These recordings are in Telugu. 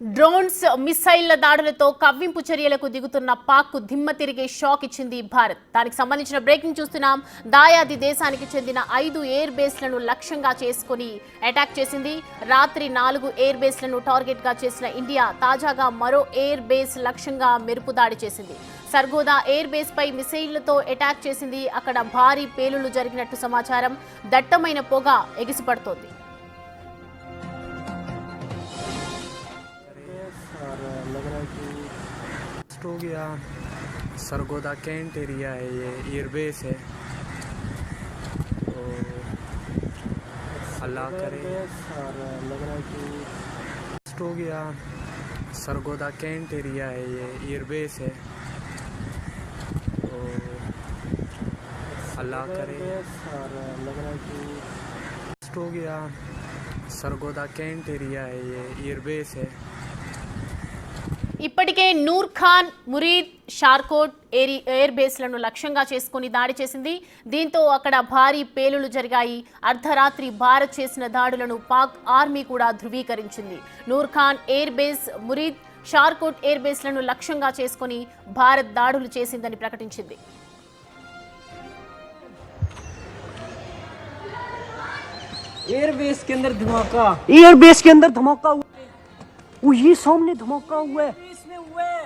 డ్రోన్స్ మిసైళ్ల దాడులతో కవ్వింపు చర్యలకు దిగుతున్న పాక్ దిమ్మ తిరిగే షాక్ ఇచ్చింది భారత్. దానికి సంబంధించిన బ్రేకింగ్ చూస్తున్నాం. దాయాది దేశానికి చెందిన 5 ఎయిర్ బేస్లను లక్ష్యంగా చేసుకుని అటాక్ చేసింది. రాత్రి 4 ఎయిర్ బేస్లను టార్గెట్ గా చేసిన ఇండియా తాజాగా మరో ఎయిర్ బేస్ లక్ష్యంగా మెరుపు దాడి చేసింది. సర్గోదా ఎయిర్ బేస్ పై మిసైళ్లతో అటాక్ చేసింది. అక్కడ భారీ పేలుళ్లు జరిగినట్టు సమాచారం. దట్టమైన పొగ ఎగిసిపడుతోంది. हो गया। सरगोदा कैंट एरिया है, ये एयरबेस है, तो अल्लाह करे। और लग रहा है कि हो गया। सरगोदा कैंट एरिया है, ये एयरबेस है, तो अल्लाह करे। और लग रहा है कि हो गया। सरगोदा कैंट एरिया है, ये एयरबेस है। ఇప్పటికే నూర్ ఖాన్, మురీద్, షార్కోట్ ఎయిర్ బేస్లను లక్ష్యంగా చేసుకుని దాడి చేసింది. దీంతో అక్కడ భారీ పేలుళ్లు జరిగాయి. అర్ధరాత్రి భారత్ చేసిన దాడులను పాక్ ఆర్మీ కూడా ధృవీకరించింది. Noor Khan air base, Murid, Shorkot air బేస్లను లక్ష్యంగా చేసుకుని భారత్ దాడులు చేసిందని ప్రకటించింది. एयरबेस के अंदर धमाका, एयरबेस के अंदर धमाका हुआ। वो ये सामने धमाका हुआ है, इसमें हुआ है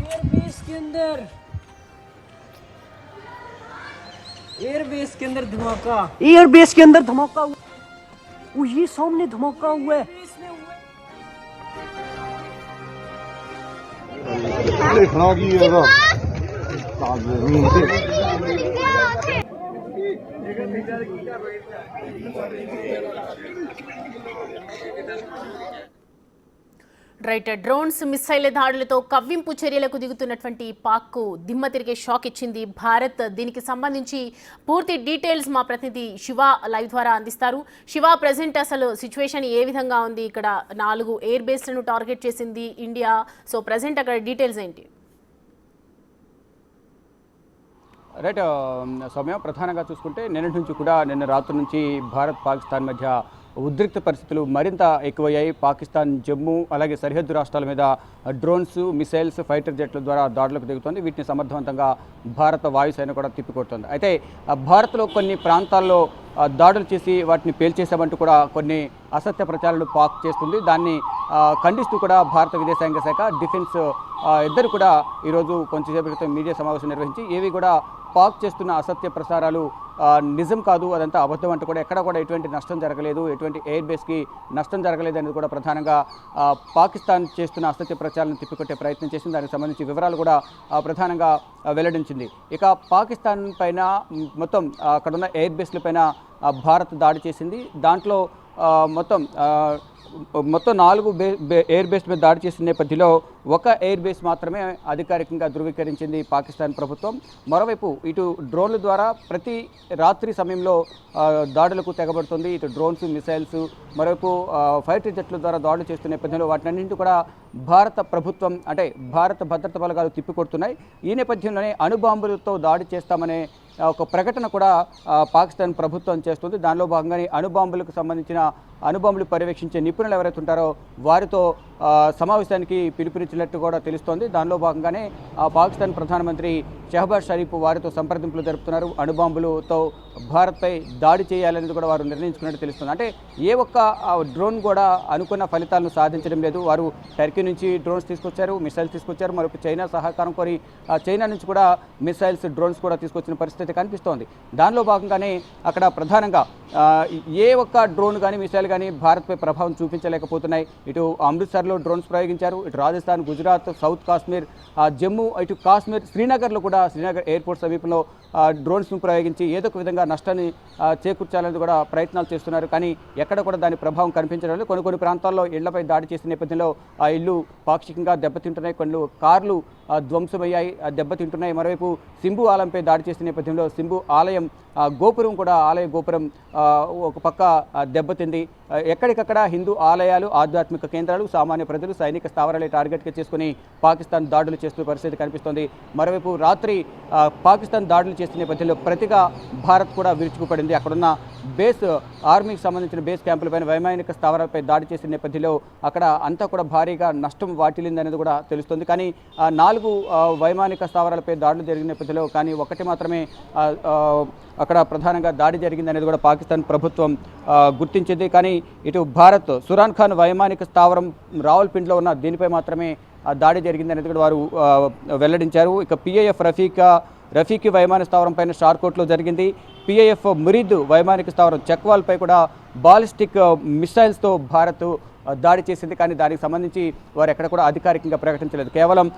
एयरबेस के अंदर, एयरबेस के अंदर धमाका, एयरबेस के अंदर धमाका हुआ। वो ये सामने धमाका हुआ है, इसमें हुआ రైట్. డ్రోన్స్ మిసైల్ దాడులతో కవ్వింపు చర్యలకు దిగుతున్నటువంటి పాక్కు దిమ్మ తిరిగే షాక్ ఇచ్చింది భారత్. దీనికి సంబంధించి పూర్తి డీటెయిల్స్ మా ప్రతినిధి శివ లైవ్ ద్వారా అందిస్తారు. శివ, ప్రజెంట్ అసలు సిచ్యువేషన్ ఏ విధంగా ఉంది? ఇక్కడ 4 ఎయిర్ బేస్లను టార్గెట్ చేసింది ఇండియా. సో ప్రజెంట్ అక్కడ డీటెయిల్స్ ఏంటి? రైట్ సౌమ్య, ప్రధానంగా చూసుకుంటే నిన్న రాత్రి నుంచి భారత్ పాకిస్తాన్ మధ్య ఉద్రిక్త పరిస్థితులు మరింత ఎక్కువయ్యాయి. పాకిస్తాన్ జమ్మూ అలాగే సరిహద్దు రాష్ట్రాల మీద డ్రోన్స్, మిసైల్స్, ఫైటర్ జెట్ల ద్వారా దాడులకు దిగుతోంది. వీటిని సమర్థవంతంగా భారత వాయుసేన కూడా తిప్పికొడుతోంది. అయితే భారత్లో కొన్ని ప్రాంతాల్లో దాడులు చేసి వాటిని పేల్చేశామంటూ కూడా కొన్ని అసత్య ప్రచారాలు పాక్ చేస్తుంది. దాన్ని ఖండిస్తూ కూడా భారత విదేశాంగ శాఖ, డిఫెన్స్ ఇద్దరు కూడా ఈరోజు కొంచెంసేపు క్రితం మీడియా సమావేశం నిర్వహించి ఏవి కూడా పాక్ చేస్తున్న అసత్య ప్రసారాలు నిజం కాదు, అదంతా అబద్ధం అంటూ కూడా ఎక్కడ కూడా ఎటువంటి నష్టం జరగలేదు, ఎటువంటి ఎయిర్ బేస్కి నష్టం జరగలేదు అనేది కూడా ప్రధానంగా పాకిస్తాన్ చేస్తున్న అసత్య ప్రచారాలను తిప్పికొట్టే ప్రయత్నం చేసింది. దానికి సంబంధించి వివరాలు కూడా ప్రధానంగా వెల్లడించింది. ఇక పాకిస్తాన్ పైన మొత్తం అక్కడున్న ఎయిర్ బేస్ల పైన భారత్ దాడి చేసింది. దాంట్లో మొత్తం 4 ఎయిర్ బేస్ మీద దాడి చేసిన నేపథ్యంలో ఒక ఎయిర్ బేస్ మాత్రమే అధికారికంగా ధృవీకరించింది పాకిస్తాన్ ప్రభుత్వం. మరోవైపు ఇటు డ్రోన్ల ద్వారా ప్రతి రాత్రి సమయంలో దాడులకు తెగబడుతుంది. ఇటు డ్రోన్స్, మిసైల్స్, మరోవైపు ఫైటర్ జెట్ల ద్వారా దాడులు చేస్తున్న నేపథ్యంలో వాటినన్నింటి కూడా భారత ప్రభుత్వం అంటే భారత భద్రతా బలగాలు తిప్పికొడుతున్నాయి. ఈ నేపథ్యంలోనే అణుబాంబులతో దాడి చేస్తామనే ఒక ప్రకటన కూడా పాకిస్తాన్ ప్రభుత్వం చేస్తుంది. దానిలో భాగంగానే అణుబాంబులకు సంబంధించిన అణుబాంబులు పర్యవేక్షించే నిపుణులు ఎవరైతే ఉంటారో వారితో సమావేశానికి పిలుపునిచ్చినట్టు కూడా తెలుస్తోంది. దానిలో భాగంగానే పాకిస్తాన్ ప్రధానమంత్రి షహబాజ్ షరీఫ్ వారితో సంప్రదింపులు జరుపుతున్నారు. అణుబాంబులతో భారత్పై దాడి చేయాలనేది కూడా వారు నిర్ణయించుకున్నట్టు తెలుస్తుంది. అంటే ఏ ఒక్క డ్రోన్ కూడా అనుకున్న ఫలితాలను సాధించడం లేదు. వారు టర్కీ నుంచి డ్రోన్స్ తీసుకొచ్చారు, మిసైల్స్ తీసుకొచ్చారు. మరొక చైనా సహకారం కోరి చైనా నుంచి కూడా మిసైల్స్, డ్రోన్స్ కూడా తీసుకొచ్చిన పరిస్థితి కనిపిస్తోంది. దానిలో భాగంగానే అక్కడ ప్రధానంగా ఏ ఒక్క డ్రోన్ కానీ మిసైల్ కానీ భారత్పై ప్రభావం చూపించలేకపోతున్నాయి. ఇటు అమృత్సర్లో డ్రోన్స్ ప్రయోగించారు, ఇటు రాజస్థాన్, గుజరాత్, సౌత్ కాశ్మీర్, జమ్మూ, ఇటు కాశ్మీర్, శ్రీనగర్లో కూడా శ్రీనగర్ ఎయిర్పోర్ట్ సమీపంలో డ్రోన్స్ను ప్రయోగించి ఏదో ఒక విధంగా నష్టాన్ని చేకూర్చాలని కూడా ప్రయత్నాలు చేస్తున్నారు. కానీ ఎక్కడ కూడా దాని ప్రభావం కనిపించడం లేదు. కొన్ని ప్రాంతాల్లో ఇళ్లపై దాడి చేసిన నేపథ్యంలో ఆ ఇల్లు పాక్షికంగా దెబ్బతింటున్నాయి. కొన్ని కార్లు ధ్వంసమయ్యాయి, దెబ్బతింటున్నాయి. మరోవైపు సింబు ఆలయంపై దాడి చేసిన నేపథ్యంలో సింబు ఆలయం గోపురం కూడా ఆలయ గోపురం ఒక పక్క దెబ్బతింది. ఎక్కడికక్కడ హిందూ ఆలయాలు, ఆధ్యాత్మిక కేంద్రాలు, సామాన్య ప్రజలు, సైనిక స్థావరాలే టార్గెట్గా చేసుకుని పాకిస్తాన్ దాడులు చేస్తున్న పరిస్థితి కనిపిస్తోంది. మరోవైపు రాత్రి పాకిస్తాన్ దాడులు చేస్తున్న నేపథ్యంలో ప్రతిగా భారత్ కూడా విరుచుకుపడింది. అక్కడున్న బేస్ ఆర్మీకి సంబంధించిన బేస్ క్యాంపులపైన, వైమానిక స్థావరాలపై దాడి చేసిన నేపథ్యంలో అక్కడ అంతా కూడా భారీగా నష్టం వాటిల్లింది అనేది కూడా తెలుస్తుంది. కానీ 4 వైమానిక స్థావరాలపై దాడులు జరిగిన నేపథ్యంలో కానీ ఒకటి మాత్రమే అక్కడ ప్రధానంగా దాడి జరిగింది అనేది కూడా పాకిస్తాన్ ప్రభుత్వం గుర్తించింది. కానీ ఇటు భారత్ సురాన్ ఖాన్ వైమానిక స్థావరం రావల్పిండిలో ఉన్న దీనిపై మాత్రమే దాడి జరిగింది అనేది కూడా వారు వెల్లడించారు. ఇక PIF రఫీకి వైమానిక స్థావరం పైన షార్కోట్లో జరిగింది. PIF మురీద్ వైమానిక స్థావరం చక్వాల్పై కూడా బాలిస్టిక్ మిసైల్స్తో భారత్ దాడి చేసింది. కానీ దానికి సంబంధించి వారు ఎక్కడ కూడా అధికారికంగా ప్రకటించలేదు. కేవలం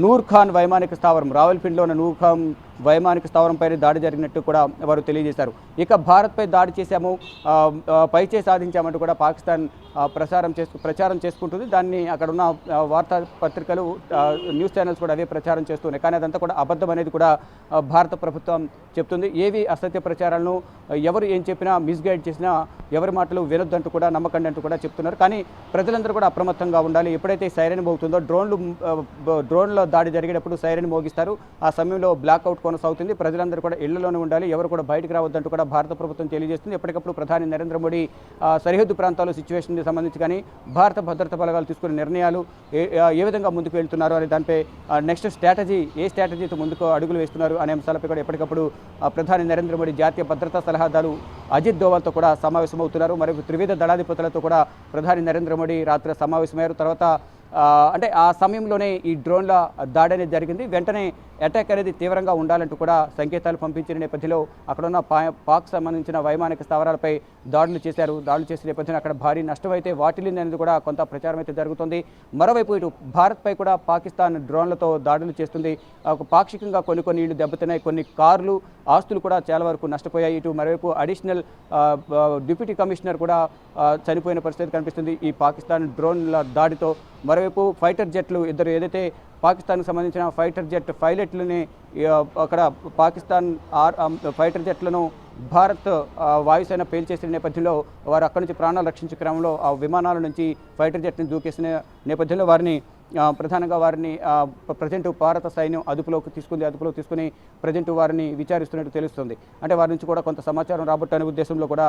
నూర్ ఖాన్ వైమానిక స్థావరం, రావల్పిండిలో ఉన్న నూర్ ఖాన్ వైమానిక స్థావరం పైన దాడి జరిగినట్టు కూడా వారు తెలియజేశారు. ఇక భారత్పై దాడి చేశాము, పైచే సాధించామంటూ కూడా పాకిస్తాన్ ప్రచారం చేసుకుంటుంది. దాన్ని అక్కడ ఉన్న వార్తా పత్రికలు, న్యూస్ ఛానల్స్ కూడా అవే ప్రచారం చేస్తున్నాయి. కానీ అదంతా కూడా అబద్ధం అనేది కూడా భారత ప్రభుత్వం చెప్తుంది. ఏవి అసత్య ప్రచారాలను ఎవరు ఏం చెప్పినా, మిస్గైడ్ చేసినా ఎవరి మాటలు వినొద్దంటూ కూడా, నమ్మకండి అంటూ కూడా చెప్తున్నారు. కానీ ప్రజలందరూ కూడా అప్రమత్తంగా ఉండాలి. ఎప్పుడైతే సైరన్ మోగుతుందో, డ్రోన్ల దాడి జరిగేటప్పుడు సైరన్ మోగిస్తారు. ఆ సమయంలో బ్లాక్అవుట్ కొనసాగుతుంది. ప్రజలందరూ కూడా ఇళ్లలోనే ఉండాలి, ఎవరు కూడా బయటకు రావద్దంటూ కూడా భారత ప్రభుత్వం తెలియజేస్తుంది. ఎప్పటికప్పుడు ప్రధాని నరేంద్ర మోడీ సరిహద్దు ప్రాంతాల్లో సిచ్యువేషన్ సంబంధించి కానీ, భారత భద్రతా బలగాలు తీసుకునే నిర్ణయాలు ఏ విధంగా ముందుకు వెళ్తున్నారు అనే దానిపై నెక్స్ట్ స్ట్రాటజీ, ఏ స్ట్రాటజీతో ముందుకు అడుగులు వేస్తున్నారు అనే అంశాలపై కూడా ఎప్పటికప్పుడు ప్రధాని నరేంద్ర మోడీ జాతీయ భద్రతా సలహాదారు అజిత్ దోవల్తో కూడా సమావేశమవుతున్నారు. మరియు త్రివిధ దళాధిపతులతో కూడా ప్రధాని నరేంద్ర మోడీ రాత్రి సమావేశమయ్యారు. తర్వాత అంటే ఆ సమయంలోనే ఈ డ్రోన్ల దాడి అనేది జరిగింది. వెంటనే అటాక్ అనేది తీవ్రంగా ఉండాలంటూ కూడా సంకేతాలు పంపించిన నేపథ్యంలో అక్కడున్న పాక్ సంబంధించిన వైమానిక స్థావరాలపై దాడులు చేశారు. దాడులు చేసిన నేపథ్యంలో అక్కడ భారీ నష్టం అయితే వాటిల్లింది అనేది కూడా కొంత ప్రచారం అయితే జరుగుతుంది. మరోవైపు ఇటు భారత్పై కూడా పాకిస్తాన్ డ్రోన్లతో దాడులు చేస్తుంది. పాక్షికంగా కొన్ని ఇళ్లు దెబ్బతిన్నాయి, కొన్ని కార్లు, ఆస్తులు కూడా చాలా వరకు నష్టపోయాయి. ఇటు మరోవైపు అడిషనల్ డిప్యూటీ కమిషనర్ కూడా చనిపోయిన పరిస్థితి కనిపిస్తుంది ఈ పాకిస్తాన్ డ్రోన్ల దాడితో. మరోవైపు ఫైటర్ జెట్లు ఇద్దరు, ఏదైతే పాకిస్తాన్కి సంబంధించిన ఫైటర్ జెట్ పైలట్లని అక్కడ పాకిస్తాన్ ఫైటర్ జెట్లను భారత్ వాయుసేన పేల్చేసిన నేపథ్యంలో వారు అక్కడి నుంచి ప్రాణాలు రక్షించే క్రమంలో ఆ విమానాల నుంచి ఫైటర్ జెట్ని దూకేసిన నేపథ్యంలో ప్రధానంగా వారిని ప్రజెంట్ భారత సైన్యం అదుపులోకి తీసుకుని ప్రజెంట్ వారిని విచారిస్తున్నట్టు తెలుస్తుంది. అంటే వారి నుంచి కూడా కొంత సమాచారం రాబట్టనే ఉద్దేశంలో కూడా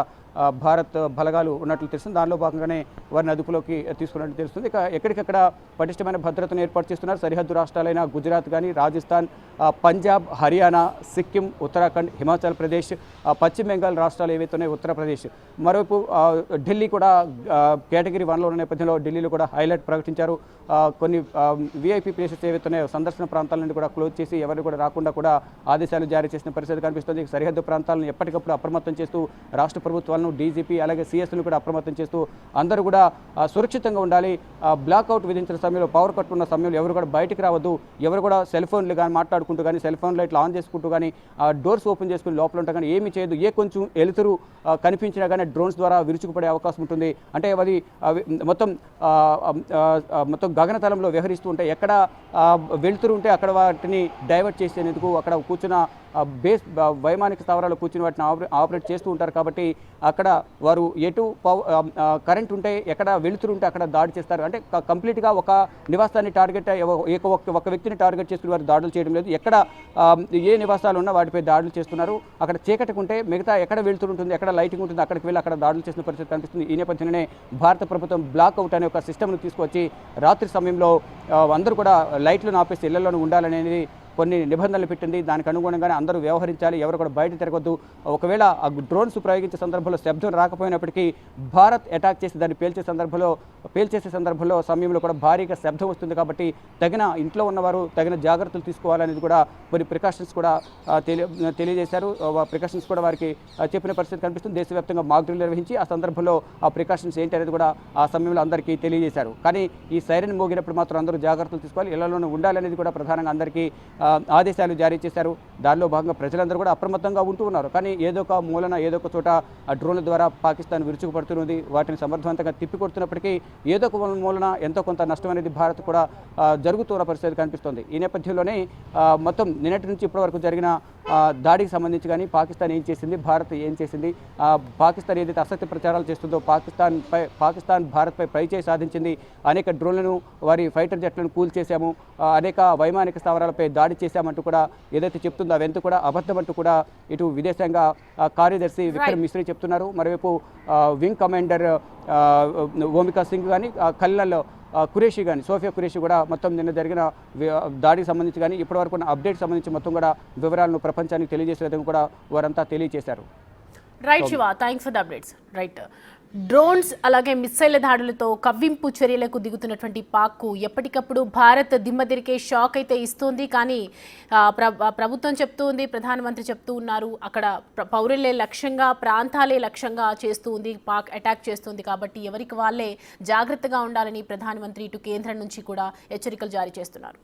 భారత్ బలగాలు ఉన్నట్లు తెలుస్తుంది. దానిలో భాగంగానే వారిని అదుపులోకి తీసుకున్నట్టు తెలుస్తుంది. ఇక ఎక్కడికక్కడ పటిష్టమైన భద్రతను ఏర్పాటు చేస్తున్నారు. సరిహద్దు రాష్ట్రాలైన గుజరాత్ కానీ, రాజస్థాన్, పంజాబ్, హర్యానా, సిక్కిం, ఉత్తరాఖండ్, హిమాచల్ ప్రదేశ్, పశ్చిమ బెంగాల్ రాష్ట్రాలు ఏవైతే ఉన్నాయో, ఉత్తరప్రదేశ్, మరోవైపు ఢిల్లీ కూడా కేటగిరీ 1లో ఉన్న నేపథ్యంలో ఢిల్లీలో కూడా హైలైట్ ప్రకటించారు. కొన్ని VIP ప్లేసెస్ ఏవైతే ఉన్నాయో సందర్శన ప్రాంతాల నుండి కూడా క్లోజ్ చేసి ఎవరు కూడా రాకుండా కూడా ఆదేశాలు జారీ చేసిన పరిస్థితి కనిపిస్తుంది. సరిహద్దు ప్రాంతాలను ఎప్పటికప్పుడు అప్రమత్తం చేస్తూ రాష్ట్ర ప్రభుత్వాలను, DGP అలాగే CS ను కూడా అప్రమత్తం చేస్తూ అందరూ కూడా సురక్షితంగా ఉండాలి. బ్లాక్అవుట్ విధించిన సమయంలో, పవర్ కట్ ఉన్న సమయంలో ఎవరు కూడా బయటికి రావద్దు. ఎవరు కూడా సెల్ ఫోన్లు కానీ మాట్లాడుకుంటూ కానీ, సెల్ ఫోన్ లైట్లు ఆన్ చేసుకుంటూ కానీ, డోర్స్ ఓపెన్ చేసుకుని లోపల ఉంటా కానీ ఏమీ చేయదు. కొంచెం ఎలుతురు కనిపించినా కానీ డ్రోన్స్ ద్వారా విరుచుకుపడే అవకాశం ఉంటుంది. అంటే అది మొత్తం గగనతలంలో వ్యవహరిస్తూ ఉంటాయి. ఎక్కడ వెళ్తురు ఉంటే అక్కడ వాటిని డైవర్ట్ చేసేందుకు అక్కడ కూర్చున్న బేస్ వైమానిక స్థావరాలు కూర్చుని వాటిని ఆపరేట్ చేస్తూ ఉంటారు. కాబట్టి అక్కడ వారు ఎటు కరెంట్ ఉంటే, ఎక్కడ వెలుతురు ఉంటే అక్కడ దాడి చేస్తారు. అంటే కంప్లీట్గా ఒక నివాసాన్ని టార్గెట్, ఒక వ్యక్తిని టార్గెట్ చేసుకుని వారు దాడులు చేయడం లేదు. ఎక్కడ ఏ నివాసాలు ఉన్నా వాటిపై దాడులు చేస్తున్నారు. అక్కడ చీకటికి ఉంటే మిగతా ఎక్కడ వెలుతురు ఉంటుంది, ఎక్కడ లైటింగ్ ఉంటుంది అక్కడికి వెళ్ళి అక్కడ దాడులు చేసిన పరిస్థితి కనిపిస్తుంది. ఈ నేపథ్యంలోనే భారత ప్రభుత్వం బ్లాక్అవుట్ అనే ఒక సిస్టమ్ను తీసుకొచ్చి రాత్రి సమయంలో అందరూ కూడా లైట్లను ఆపేసి ఇళ్లలోనే ఉండాలనేది కొన్ని నిబంధనలు పెట్టింది. దానికి అనుగుణంగానే అందరూ వ్యవహరించాలి, ఎవరు కూడా బయట తిరగొద్దు. ఒకవేళ ఆ డ్రోన్స్ ప్రయోగించే సందర్భంలో శబ్దం రాకపోయినప్పటికీ భారత్ అటాక్ చేసి దాన్ని పేల్చేసే సమయంలో కూడా భారీగా శబ్దం వస్తుంది. కాబట్టి ఇంట్లో ఉన్నవారు తగిన జాగ్రత్తలు తీసుకోవాలనేది కూడా కొన్ని ప్రికాషన్స్ కూడా తెలియజేశారు. ప్రికాషన్స్ కూడా వారికి చెప్పిన పరిస్థితి కనిపిస్తుంది. దేశవ్యాప్తంగా మాక్ డ్రిల్ నిర్వహించి ఆ సందర్భంలో ఆ ప్రికాషన్స్ ఏంటి అనేది కూడా ఆ సమయంలో అందరికీ తెలియజేశారు. కానీ ఈ సైరన్ మోగినప్పుడు మాత్రం అందరూ జాగ్రత్తలు తీసుకోవాలి, ఇళ్లలోనే ఉండాలనేది కూడా ప్రధానంగా అందరికీ ఆదేశాలు జారీ చేశారు. దానిలో భాగంగా ప్రజలందరూ కూడా అప్రమత్తంగా ఉంటూ ఉన్నారు. కానీ ఏదో ఒక మూలన, ఏదో ఒక చోట ఆ డ్రోన్ల ద్వారా పాకిస్తాన్ విరుచుకుపడుతున్నది. వాటిని సమర్థవంతంగా తిప్పికొడుతున్నప్పటికీ ఏదో ఒక మూలన ఎంతో కొంత నష్టం అనేది భారత్ కూడా జరుగుతున్న పరిస్థితి కనిపిస్తుంది. ఈ నేపథ్యంలోనే మొత్తం నిన్నటి నుంచి ఇప్పటి వరకు జరిగిన దాడికి సంబంధించి కానీ పాకిస్తాన్ ఏం చేసింది, భారత్ ఏం చేసింది, పాకిస్తాన్ ఏదైతే అసత్య ప్రచారాలు చేస్తుందో పాకిస్తాన్ భారత్పై పైచేయి సాధించింది, అనేక డ్రోన్లను వారి ఫైటర్ జెట్లను కూల్చేశాము, అనేక వైమానిక స్థావరాలపై దాడి చేశామంటూ కూడా ఏదైతే చెప్తుందో అవంతా కూడా అబద్ధమంటూ కూడా ఇటు విదేశాంగ కార్యదర్శి విక్రమ్ మిశ్రీ చెప్తున్నారు. మరోవైపు వింగ్ కమాండర్ ఓమికా సింగ్ కానీ కల్నల్ కురేషి కానీ సోఫియా కురేషి కూడా మొత్తం నిన్న జరిగిన దాడికి సంబంధించి కానీ ఇప్పటివరకు ఉన్న అప్డేట్ సంబంధించి మొత్తం కూడా వివరాలను ప్రపంచానికి తెలియజేసే విధంగా కూడా వారంతా తెలియజేశారు. Right Shiva, thanks for the updates. Right, drones అలాగే మిస్సైల్ దాడులతో కవ్వింపు చర్యలకు దిగుతున్నటువంటి పాక్కు ఎప్పటికప్పుడు భారత్ దిమ్మదిరికే షాక్ అయితే ఇస్తుంది. కానీ ప్రభుత్వం చెప్తూ ఉంది, ప్రధానమంత్రి చెప్తూ ఉన్నారు, అక్కడ పౌరులే లక్ష్యంగా, ప్రాంతాలే లక్ష్యంగా చేస్తూ ఉంది, పాక్ అటాక్ చేస్తుంది. కాబట్టి ఎవరికి వాళ్ళే జాగ్రత్తగా ఉండాలని ప్రధానమంత్రి ఇటు కేంద్రం నుంచి కూడా హెచ్చరికలు జారీ చేస్తున్నారు.